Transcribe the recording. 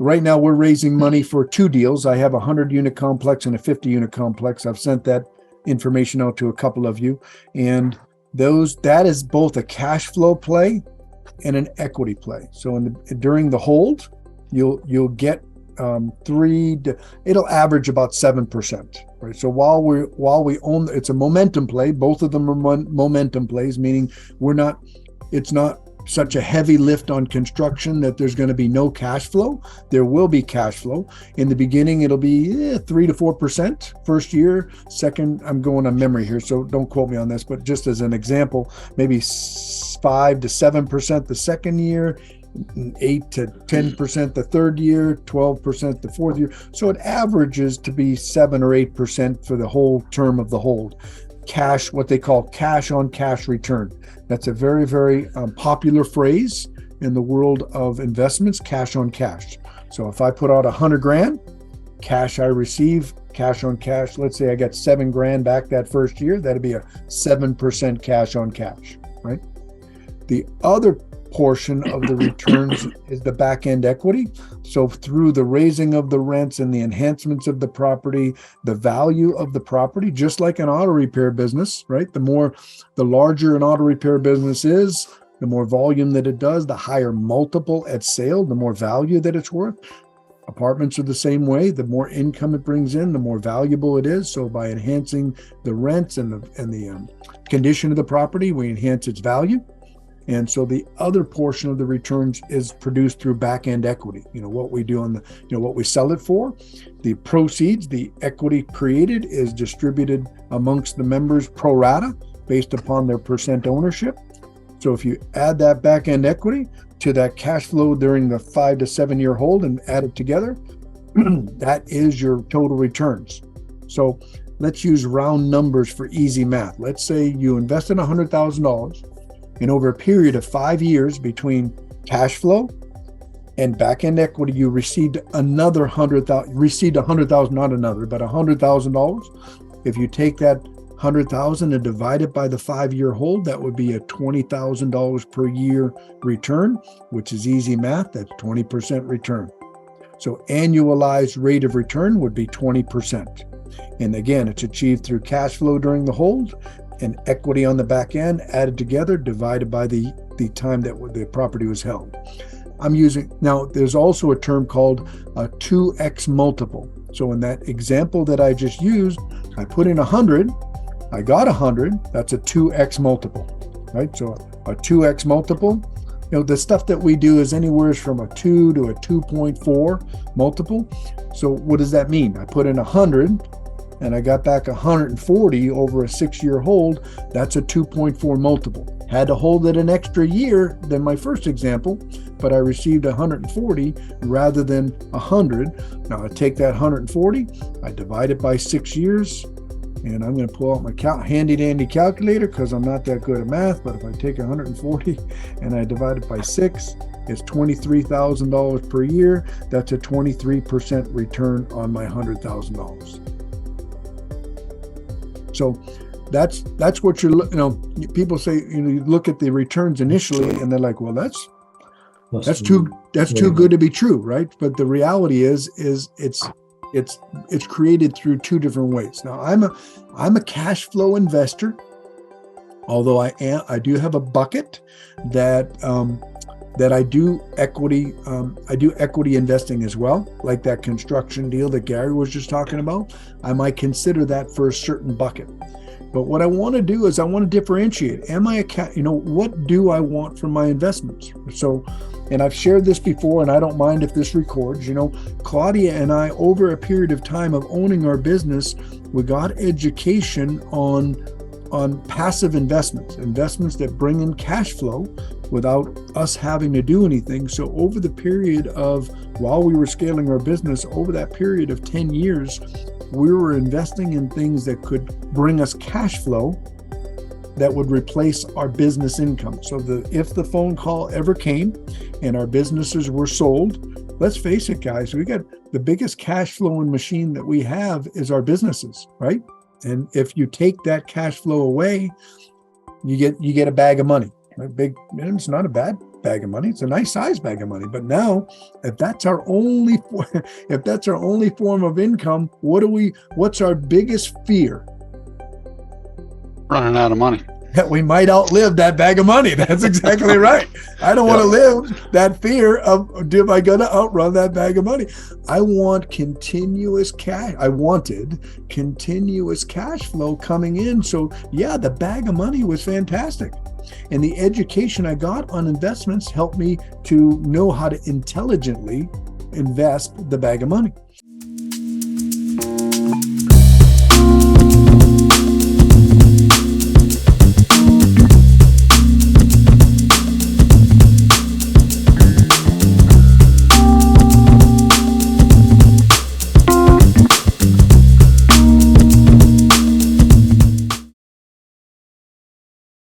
right now we're raising money for 2 deals. I have a 100-unit complex and a 50-unit complex. I've sent that information out to a couple of you, and that is both a cash flow play and an equity play. So during the hold, you'll get it'll average about 7%, right? So while we own, it's a momentum play. Both of them are momentum plays, meaning it's not such a heavy lift on construction that there's going to be no cash flow. There will be cash flow. In the beginning, it'll be 3 to 4% first year. Second, I'm going on memory here, so don't quote me on this, but just as an example, maybe 5 to 7% the second year, 8 to 10% the third year, 12% the fourth year. So it averages to be 7 or 8% for the whole term of the hold. Cash, what they call cash on cash return. That's a very, very popular phrase in the world of investments, cash on cash. So if I put out $100,000, cash I receive, cash on cash, let's say I got $7,000 back that first year, that'd be a 7% cash on cash, right? The other portion of the returns is the back end equity. So through the raising of the rents and the enhancements of the property, the value of the property, just like an auto repair business, right? The larger an auto repair business is, the more volume that it does, the higher multiple at sale, the more value that it's worth. Apartments are the same way. The more income it brings in, the more valuable it is. So by enhancing the rents and the condition of the property, we enhance its value. And so the other portion of the returns is produced through back-end equity. What we do what we sell it for. The proceeds, the equity created, is distributed amongst the members pro rata based upon their percent ownership. So if you add that back-end equity to that cash flow during the 5 to 7 year hold and add it together, that is your total returns. So let's use round numbers for easy math. Let's say you invested $100,000. And over a period of 5 years between cash flow and back-end equity, you received another $100,000, not another, but $100,000. If you take that $100,000 and divide it by the 5 year hold, that would be a $20,000 per year return, which is easy math. That's 20% return. So annualized rate of return would be 20%. And again, it's achieved through cash flow during the hold and equity on the back end added together, divided by the time that the property was held. Now there's also a term called a 2x multiple. So in that example that I just used, I put in 100, I got 100, that's a 2x multiple, right? So a 2x multiple, the stuff that we do is anywhere from a 2 to a 2.4 multiple. So what does that mean? I put in 100, and I got back 140 over a 6 year hold, that's a 2.4 multiple. Had to hold it an extra year than my first example, but I received 140 rather than 100. Now I take that 140, I divide it by 6 years, and I'm going to pull out my handy dandy calculator because I'm not that good at math, but if I take 140 and I divide it by 6, it's $23,000 per year. That's a 23% return on my $100,000. So that's what people say, you look at the returns initially and they're like, well, that's too good to be true, right? But the reality is it's created through 2 different ways. Now I'm a cash flow investor, although I do have a bucket that I do equity investing as well, like that construction deal that Gary was just talking about. I might consider that for a certain bucket. But what I want to do is I want to differentiate. Am I what do I want from my investments? So, and I've shared this before, and I don't mind if this records, Claudia and I, over a period of time of owning our business, we got education on passive investments that bring in cash flow without us having to do anything. So over the period of, while we were scaling our business, over that period of 10 years, we were investing in things that could bring us cash flow that would replace our business income. So if the phone call ever came and our businesses were sold, let's face it, guys, we got the biggest cash flowing machine that we have is our businesses, right? And if you take that cash flow away, you get a bag of money. It's not a bad bag of money. It's a nice size bag of money. But now, if that's our only form of income, what's our biggest fear? Running out of money. That we might outlive that bag of money. That's exactly right. I don't want to live that fear of, am I going to outrun that bag of money? I wanted continuous cash flow coming in. So yeah, the bag of money was fantastic. And the education I got on investments helped me to know how to intelligently invest the bag of money.